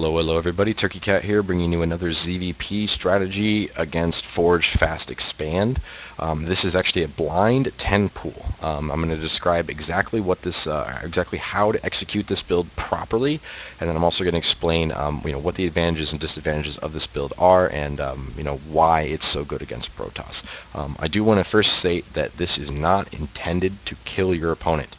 Hello everybody, Turkey Cat here, bringing you another ZvP strategy against Forge Fast Expand. This is actually a blind 10 pool. I'm going to describe exactly what this, exactly how to execute this build properly, and then I'm also going to explain, what the advantages and disadvantages of this build are, and why it's so good against protoss. I do want to first state that this is not intended to kill your opponent.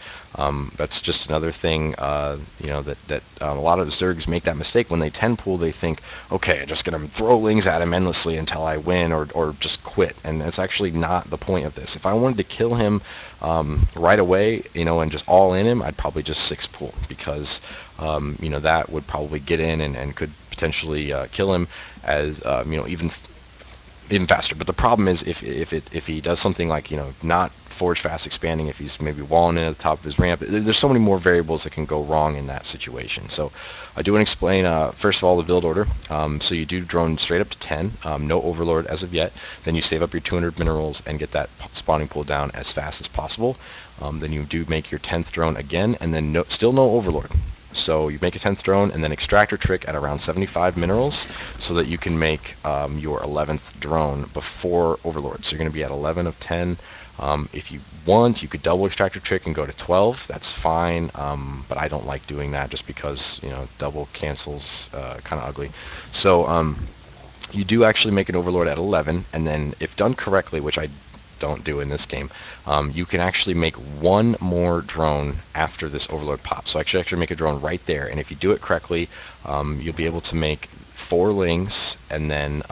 That's just another thing, that a lot of the Zergs make that mistake when they 10 pool. They think, okay, I'm just going to throw lings at him endlessly until I win, or just quit. And that's actually not the point of this. If I wanted to kill him right away, and just all in him, I'd probably just 6 pool, because that would probably get in and could potentially kill him as even faster. But the problem is if he does something like not Forge Fast Expanding, if he's maybe walling in at the top of his ramp, there's so many more variables that can go wrong in that situation. So I do want to explain first of all the build order. So you do drone straight up to 10, no overlord as of yet. Then you save up your 200 minerals and get that spawning pool down as fast as possible. Then you do make your 10th drone again, and then still no overlord. So you make a 10th drone and then extractor trick at around 75 minerals so that you can make your 11th drone before overlord. So you're going to be at 11 of 10. If you want, you could double extractor trick and go to 12. That's fine, but I don't like doing that just because double cancels kind of ugly. So you do actually make an overlord at 11, and then if done correctly, which I don't do in this game, you can actually make one more drone after this overlord pop. So actually make a drone right there, and if you do it correctly, you'll be able to make 4 lings, and then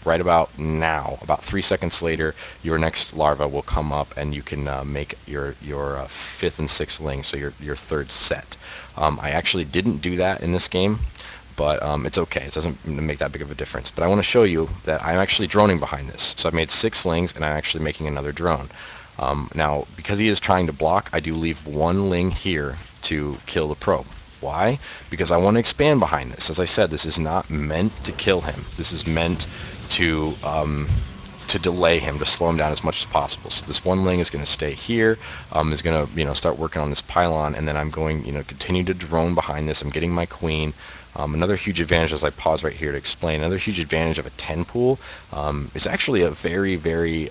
right about now, about 3 seconds later, your next larva will come up, and you can make your 5th and 6th ling, so your 3rd set. I actually didn't do that in this game, but it's okay. It doesn't make that big of a difference. But I want to show you that I'm actually droning behind this. So I've made 6 lings, and I'm actually making another drone. Now, because he is trying to block, I do leave 1 ling here to kill the probe. Why? Because I want to expand behind this. As I said, this is not meant to kill him. This is meant to delay him, to slow him down as much as possible. So this 1 ling is going to stay here, is going to start working on this pylon, and then I'm going continue to drone behind this. I'm getting my queen. Another huge advantage, as I pause right here to explain, another huge advantage of a 10 pool is actually a very, very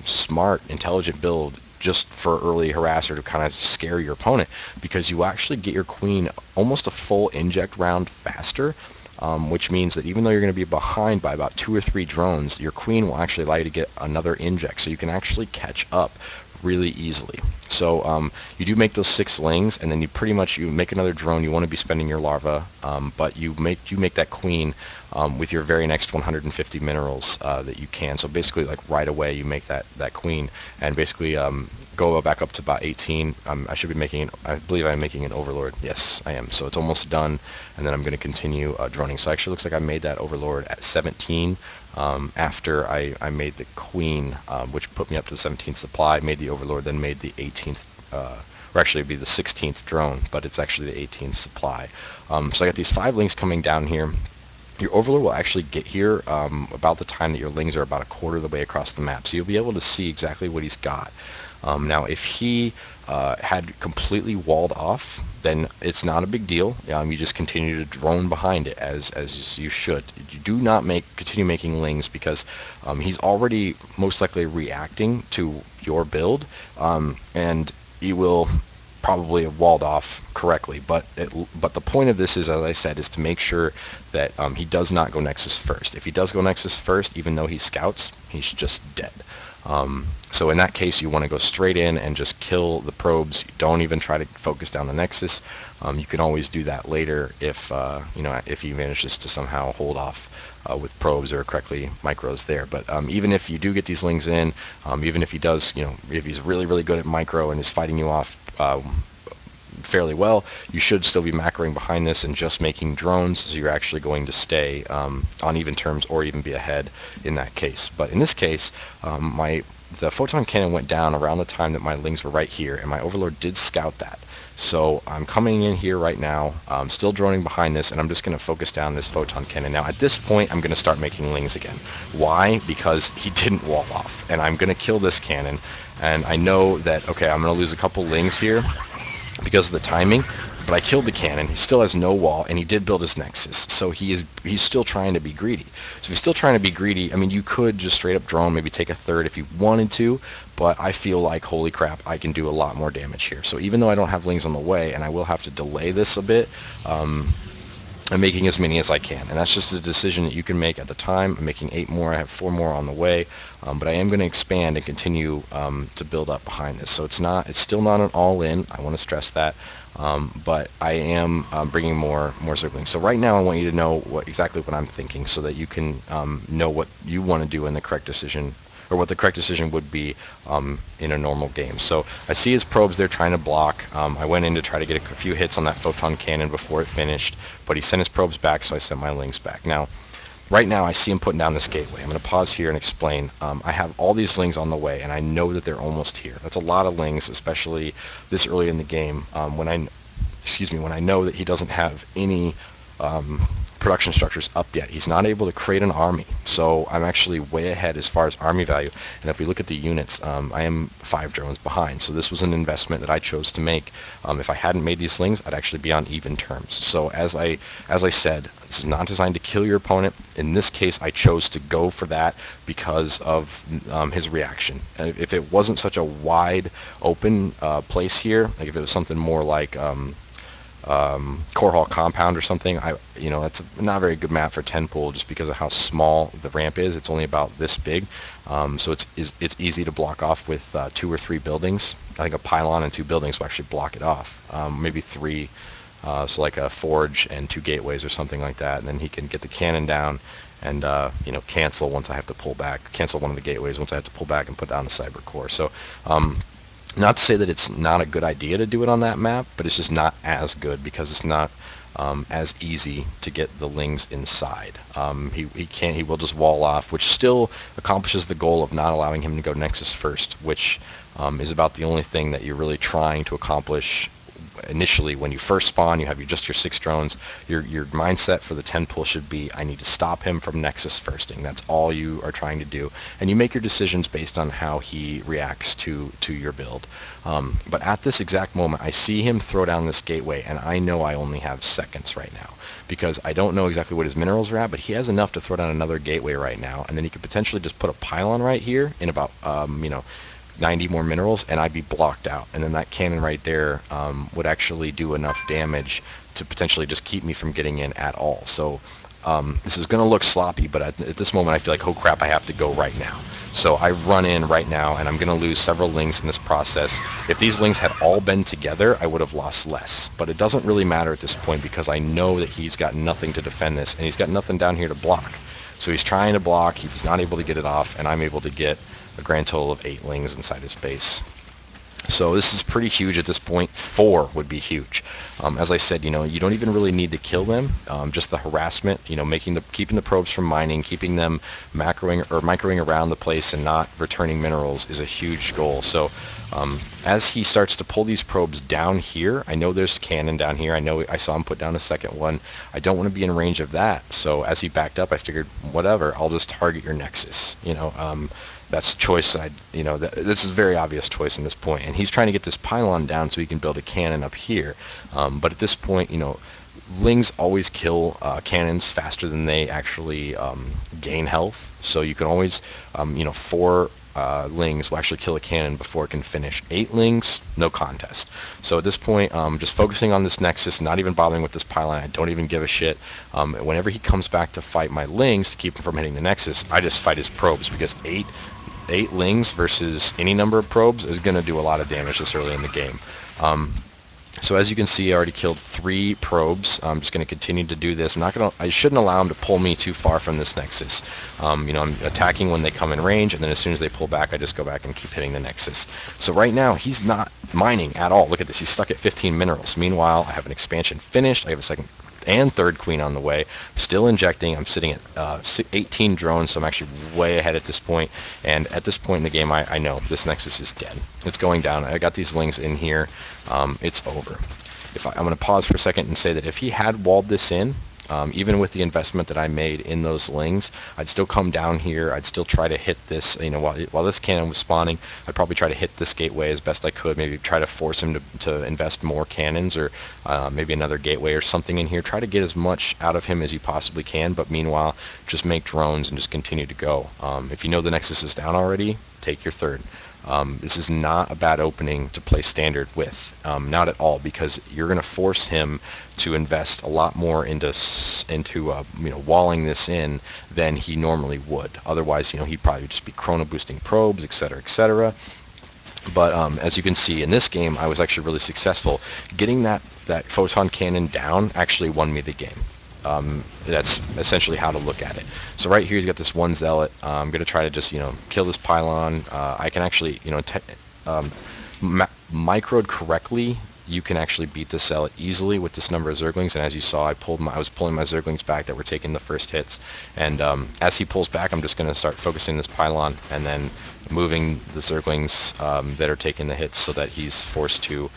smart, intelligent build just for early harasser to kind of scare your opponent, because you actually get your queen almost a full inject round faster. Which means that even though you're going to be behind by about 2 or 3 drones, your queen will actually allow you to get another inject, so you can actually catch up really easily. So you do make those 6 lings, and then you make another drone. You want to be spending your larva, but you make that queen with your very next 150 minerals that you can. So basically, like right away, you make that queen, and basically go back up to about 18. I should be making I believe I'm making an overlord. Yes, I am. So it's almost done, and then I'm going to continue droning. So actually, looks like I made that overlord at 17. After I made the queen, which put me up to the 17th supply, made the overlord, then made the 18th, or actually it'd be the 16th drone, but it's actually the 18th supply. So I got these 5 lings coming down here. Your overlord will actually get here about the time that your lings are about a quarter of the way across the map, so you'll be able to see exactly what he's got. Now, if he had completely walled off, then it's not a big deal. You just continue to drone behind it as you should. You do not continue making lings, because he's already most likely reacting to your build, and he will probably have walled off correctly. But the point of this is, as I said, is to make sure that he does not go Nexus first. If he does go Nexus first, even though he scouts, he's just dead. So in that case, you want to go straight in and just kill the probes. You don't even try to focus down the Nexus. You can always do that later if if he manages to somehow hold off with probes or correctly micros there. But even if you do get these lings in, even if he does, if he's really, really good at micro and is fighting you off fairly well, you should still be macroing behind this and just making drones, so you're actually going to stay on even terms or even be ahead in that case. But in this case, the photon cannon went down around the time that my lings were right here, and my overlord did scout that. So I'm coming in here right now, still droning behind this, and I'm just going to focus down this photon cannon. Now at this point, I'm going to start making lings again. Why? Because he didn't wall off, and I'm going to kill this cannon, and I know that, okay, I'm going to lose a couple lings here because of the timing, But I killed the cannon. He still has no wall, and he did build his nexus. So he's still trying to be greedy. So if he's still trying to be greedy, I mean, you could just straight up drone, maybe take a third if you wanted to, but I feel like, holy crap, I can do a lot more damage here. So even though I don't have lings on the way, and I will have to delay this a bit, I'm making as many as I can, and that's just a decision that you can make at the time. I'm making 8 more. I have 4 more on the way, but I am going to expand and continue to build up behind this. So it's still not an all-in. I want to stress that, but I am bringing more zerglings. So right now, I want you to know exactly what I'm thinking, so that you can know what you want to do in the correct decision, or what the correct decision would be in a normal game. So I see his probes there trying to block. I went in to try to get a few hits on that photon cannon before it finished, but he sent his probes back, so I sent my lings back. Now, right now I see him putting down this gateway. I'm going to pause here and explain. I have all these lings on the way, and I know that they're almost here. That's a lot of lings, especially this early in the game, when I know that he doesn't have any production structures up yet. He's not able to create an army, so I'm actually way ahead as far as army value. And if we look at the units, I am 5 drones behind, so this was an investment that I chose to make. If I hadn't made these slings, I'd actually be on even terms. So as I said, this is not designed to kill your opponent. In this case, I chose to go for that because of his reaction. And if it wasn't such a wide open place here, like if it was something more like Core Hall Compound or something, that's not a very good map for 10 pool, just because of how small the ramp is. It's only about this big, so it's easy to block off with 2 or 3 buildings. I think a pylon and 2 buildings will actually block it off, maybe 3, so like a forge and 2 gateways or something like that, and then he can get the cannon down and cancel once I have to pull back, cancel one of the gateways once I have to pull back and put down the cyber core. So not to say that it's not a good idea to do it on that map, but it's just not as good because it's not as easy to get the lings inside. He will just wall off, which still accomplishes the goal of not allowing him to go Nexus first, which is about the only thing that you're really trying to accomplish initially. When you first spawn, you have just your 6 drones. Your mindset for the 10 pull should be, I need to stop him from Nexus firsting. That's all you are trying to do, and you make your decisions based on how he reacts to your build. But at this exact moment, I see him throw down this gateway, and I know I only have seconds right now, because I don't know exactly what his minerals are at, but he has enough to throw down another gateway right now, and then he could potentially just put a pylon right here in about 90 more minerals, and I'd be blocked out. And then that cannon right there would actually do enough damage to potentially just keep me from getting in at all. So this is going to look sloppy, but at this moment I feel like, oh crap, I have to go right now. So I run in right now, and I'm going to lose several lings in this process. If these lings had all been together, I would have lost less. But it doesn't really matter at this point, because I know that he's got nothing to defend this, and he's got nothing down here to block. So he's trying to block, he's not able to get it off, and I'm able to get a grand total of 8 lings inside his base. So this is pretty huge at this point. 4 would be huge. As I said, you don't even really need to kill them. Just the harassment, keeping the probes from mining, keeping them microing around the place and not returning minerals is a huge goal. So as he starts to pull these probes down here, I know there's cannon down here. I know I saw him put down a second one. I don't want to be in range of that. So as he backed up, I figured, whatever, I'll just target your nexus. That's a choice. This is a very obvious choice in this point. And he's trying to get this pylon down so he can build a cannon up here. But at this point, lings always kill cannons faster than they actually gain health. So you can always, 4 lings will actually kill a cannon before it can finish. 8 lings, no contest. So at this point, just focusing on this nexus, not even bothering with this pylon. I don't even give a shit. Whenever he comes back to fight my lings to keep him from hitting the nexus, I just fight his probes, because 8 lings versus any number of probes is going to do a lot of damage this early in the game. So as you can see, I already killed 3 probes. I'm just going to continue to do this. I shouldn't allow him to pull me too far from this nexus. I'm attacking when they come in range, and then as soon as they pull back, I just go back and keep hitting the nexus. So right now, he's not mining at all. Look at this. He's stuck at 15 minerals. Meanwhile, I have an expansion finished. I have a second and third queen on the way. Still injecting. I'm sitting at 18 drones, so I'm actually way ahead at this point. And at this point in the game, I know this nexus is dead. It's going down. I got these lings in here. It's over. I'm going to pause for a second and say that if he had walled this in, even with the investment that I made in those lings, I'd still come down here. I'd still try to hit this, while this cannon was spawning, I'd probably try to hit this gateway as best I could, maybe try to force him to invest more cannons, or maybe another gateway or something in here. Try to get as much out of him as you possibly can, but meanwhile, just make drones and just continue to go. If you know the Nexus is down already, take your third. This is not a bad opening to play standard with, not at all, because you're going to force him to invest a lot more into walling this in than he normally would. Otherwise, he'd probably just be chrono boosting probes, etc., etc. But as you can see in this game, I was actually really successful. Getting that photon cannon down actually won me the game. That's essentially how to look at it. So right here he's got this one zealot. I'm going to try to just kill this pylon. I can actually microed correctly. You can actually beat this zealot easily with this number of zerglings, and as you saw, I was pulling my zerglings back that were taking the first hits, and as he pulls back, I'm just going to start focusing this pylon and then moving the zerglings that are taking the hits so that he's forced to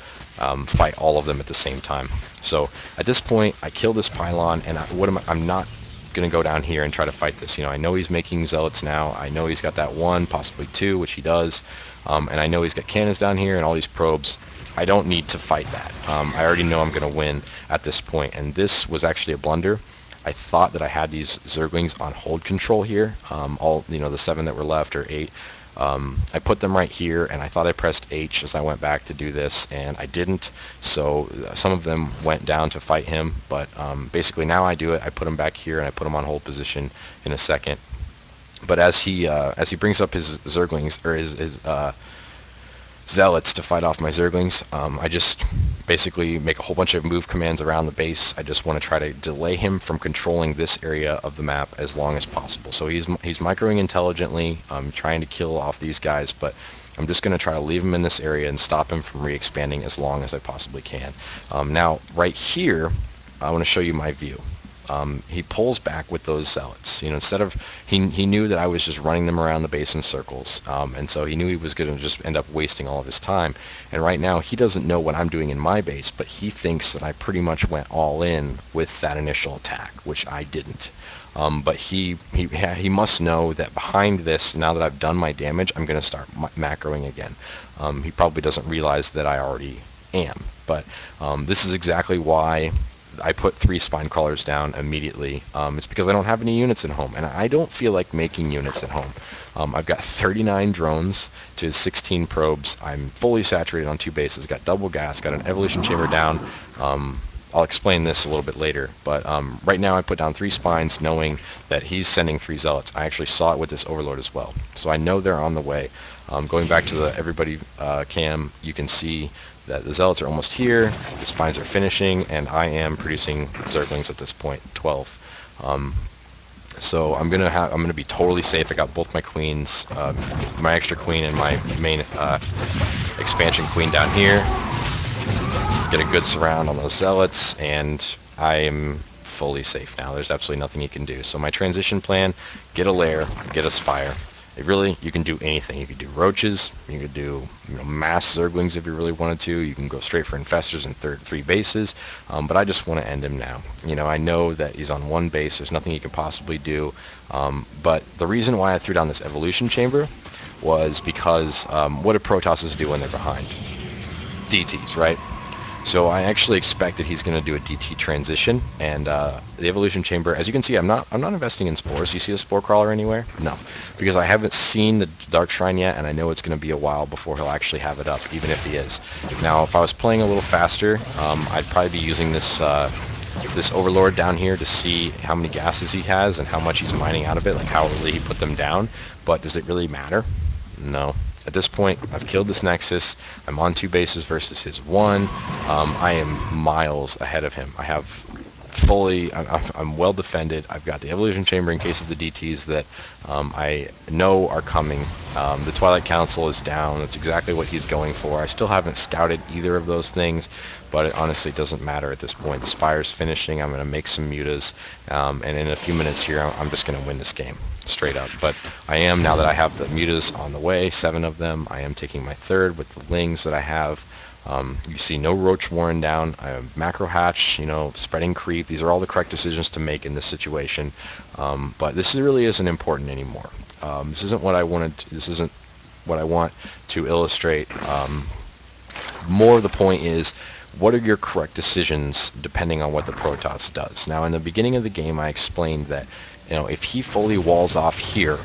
fight all of them at the same time. So at this point, I kill this pylon, and I'm not going to go down here and try to fight this. I know he's making zealots now. I know he's got that one, possibly two, which he does, and I know he's got cannons down here and all these probes. I don't need to fight that. I already know I'm going to win at this point, and this was actually a blunder. I thought that I had these zerglings on hold control here, all the 7 that were left, or 8. I put them right here, and I thought I pressed H as I went back to do this, and I didn't. So some of them went down to fight him, but basically now I do it. I put him back here, and I put him on hold position in a second. But as he brings up his zerglings, or his zealots to fight off my zerglings, I just basically make a whole bunch of move commands around the base. I just want to try to delay him from controlling this area of the map as long as possible. So he's microing intelligently. I'm trying to kill off these guys, but I'm just going to try to leave him in this area and stop him from re-expanding as long as I possibly can. Now right here, I want to show you my view. He pulls back with those zealots. Instead of, he knew that I was just running them around the base in circles, and so he knew he was going to just end up wasting all of his time. And right now he doesn't know what I'm doing in my base, but he thinks that I pretty much went all in with that initial attack, which I didn't. But he must know that behind this, now that I've done my damage, I'm going to start macroing again. He probably doesn't realize that I already am, but this is exactly why I put 3 spine crawlers down immediately. It's because I don't have any units at home, and I don't feel like making units at home. I've got 39 drones to 16 probes. I'm fully saturated on 2 bases. Got double gas. Got an evolution chamber down. I'll explain this a little bit later, but right now I put down 3 spines knowing that he's sending 3 zealots. I actually saw it with this overlord as well, so I know they're on the way. Going back to the everybody cam, you can see that the zealots are almost here, the spines are finishing, and I am producing zerglings at this point, 12. So I'm gonna be totally safe. I got both my queens, my extra queen and my main expansion queen down here. Get a good surround on those zealots, and I am fully safe now. There's absolutely nothing you can do. So my transition plan: get a lair, get a spire. You can do anything. You could do roaches, you could do mass zerglings if you really wanted to. You can go straight for infestors and 3 bases, but I just want to end him now. I know that he's on 1 base. There's nothing he can possibly do. But the reason why I threw down this evolution chamber was because what do protosses do when they're behind? DTs, right? So I actually expect that he's going to do a DT transition, and the evolution chamber, as you can see, I'm not investing in spores. You see a spore crawler anywhere? No, because I haven't seen the Dark Shrine yet, and I know it's going to be a while before he'll actually have it up, even if he is. Now, if I was playing a little faster, I'd probably be using this this overlord down here to see how many gases he has and how much he's mining out of it, like how early he put them down. But does it really matter? No. At this point, I've killed this Nexus. I'm on 2 bases versus his 1. I am miles ahead of him. I have I'm well defended. I've got the evolution chamber in case of the DTs that I know are coming. The Twilight Council is down. That's exactly what he's going for. I still haven't scouted either of those things, but it honestly doesn't matter at this point. The Spire's finishing. I'm going to make some mutas, and in a few minutes here, I'm just going to win this game. Straight up. But I am, now that I have the mutas on the way, 7 of them, I am taking my 3rd with the lings that I have. You see no roach warren down, macro hatch, spreading creep. These are all the correct decisions to make in this situation. But this really isn't important anymore. This isn't what I wanted. This isn't what I want to illustrate. More of the point is, what are your correct decisions depending on what the protoss does? Now, in the beginning of the game, I explained that if he fully walls off here,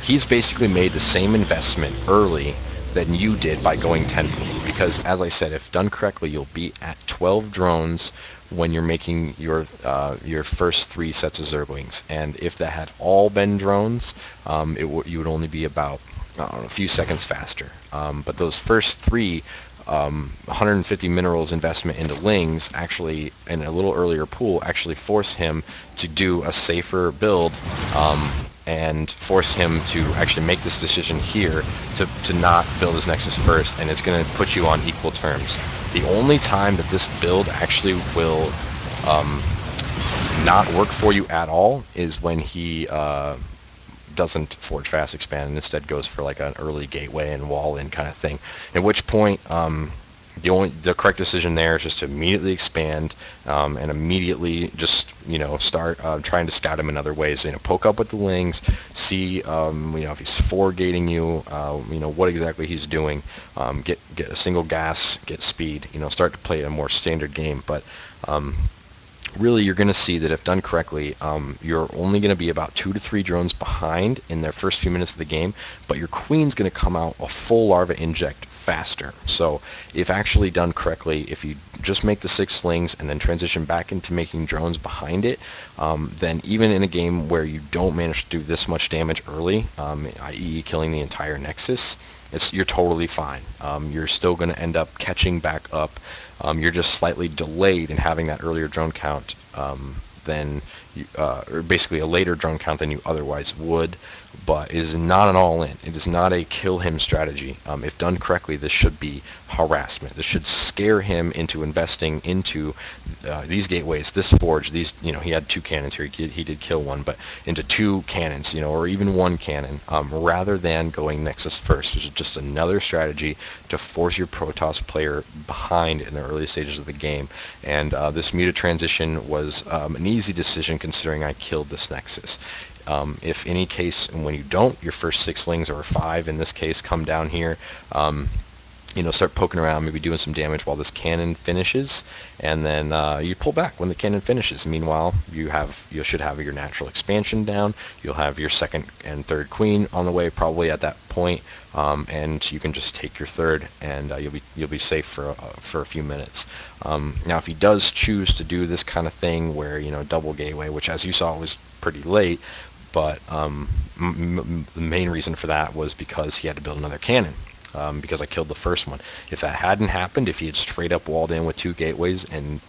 he's basically made the same investment early than you did by going 10 pool. Because, as I said, if done correctly, you'll be at 12 drones when you're making your first 3 sets of Zerglings. And if that had all been drones, you would only be about, I don't know, a few seconds faster. But those first 3 150 minerals investment into Lings actually, in a little earlier pool, actually force him to do a safer build, and force him to actually make this decision here to not build his Nexus first, and it's going to put you on equal terms. The only time that this build actually will not work for you at all is when he doesn't forge fast expand and instead goes for like an early gateway and wall in kind of thing, at which point the correct decision there is just to immediately expand, and immediately just start trying to scout him in other ways. Poke up with the Lings, see if he's four-gating you, what exactly he's doing. Get a single gas, get speed. Start to play a more standard game, but really, you're going to see that if done correctly, you're only going to be about 2 to 3 drones behind in their first few minutes of the game, but your queen's going to come out a full larva inject faster. So if actually done correctly, if you just make the 6 slings and then transition back into making drones behind it, then even in a game where you don't manage to do this much damage early, i.e. killing the entire Nexus, you're totally fine. You're still going to end up catching back up. You're just slightly delayed in having that earlier drone count than you, or basically a later drone count than you otherwise would, but it is not an all-in. It is not a kill him strategy. If done correctly, this should be harassment. This should scare him into investing into these gateways, this forge, these, he had 2 cannons here. He did kill one, but into 2 cannons, or even 1 cannon, rather than going Nexus first, which is just another strategy to force your Protoss player behind in the early stages of the game. And this muted transition was an easy decision considering I killed this Nexus. If any case, when you don't, your first 6 slings, or 5 in this case, come down here, start poking around, maybe doing some damage while this cannon finishes, and then you pull back when the cannon finishes. Meanwhile, you should have your natural expansion down. You'll have your 2nd and 3rd queen on the way probably at that point, and you can just take your 3rd, and you'll be safe for a few minutes. Now, if he does choose to do this kind of thing where double gateway, which as you saw was pretty late, but the main reason for that was because he had to build another cannon. Because I killed the first one. If that hadn't happened, if he had straight up walled in with 2 gateways, and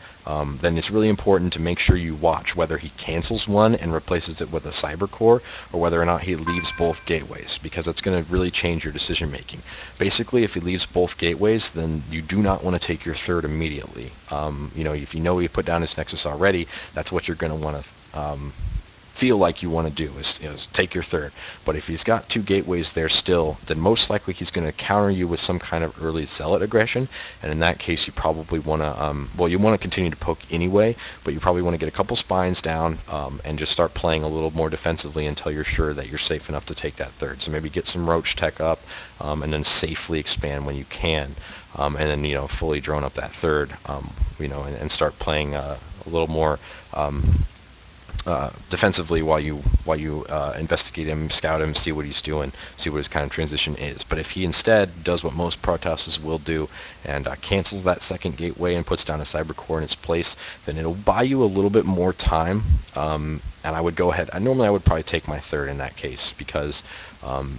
then it's really important to make sure you watch whether he cancels one and replaces it with a cyber core, or whether or not he leaves both gateways, because it's going to really change your decision making. Basically, if he leaves both gateways, then you do not want to take your 3rd immediately. If he put down his Nexus already, that's what you're going to want to feel like you want to do is take your 3rd. But if he's got 2 gateways there still, then most likely he's going to counter you with some kind of early zealot aggression, and in that case you probably want to you want to continue to poke anyway, but you probably want to get a couple spines down, and just start playing a little more defensively until you're sure that you're safe enough to take that 3rd. So maybe get some roach tech up, and then safely expand when you can, and then fully drone up that 3rd, and start playing a little more defensively while you investigate him, scout him, see what he's doing, see what his kind of transition is. But if he instead does what most Protosses will do and cancels that 2nd gateway and puts down a cyber core in its place, then it'll buy you a little bit more time. And I would go ahead. Normally I would probably take my 3rd in that case, because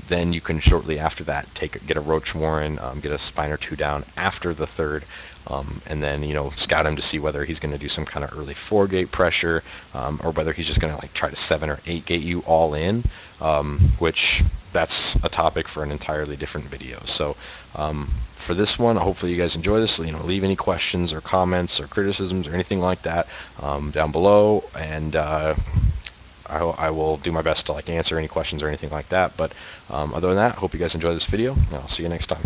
then you can shortly after that get a roach warren, get a spine or 2 down after the 3rd. And then scout him to see whether he's going to do some kind of early 4-gate pressure, or whether he's just going to try to 7 or 8-gate you all in, which that's a topic for an entirely different video. So for this one, hopefully you guys enjoy this. Leave any questions or comments or criticisms or anything like that down below, and I will do my best to answer any questions or anything like that. But other than that, hope you guys enjoy this video, and I'll see you next time.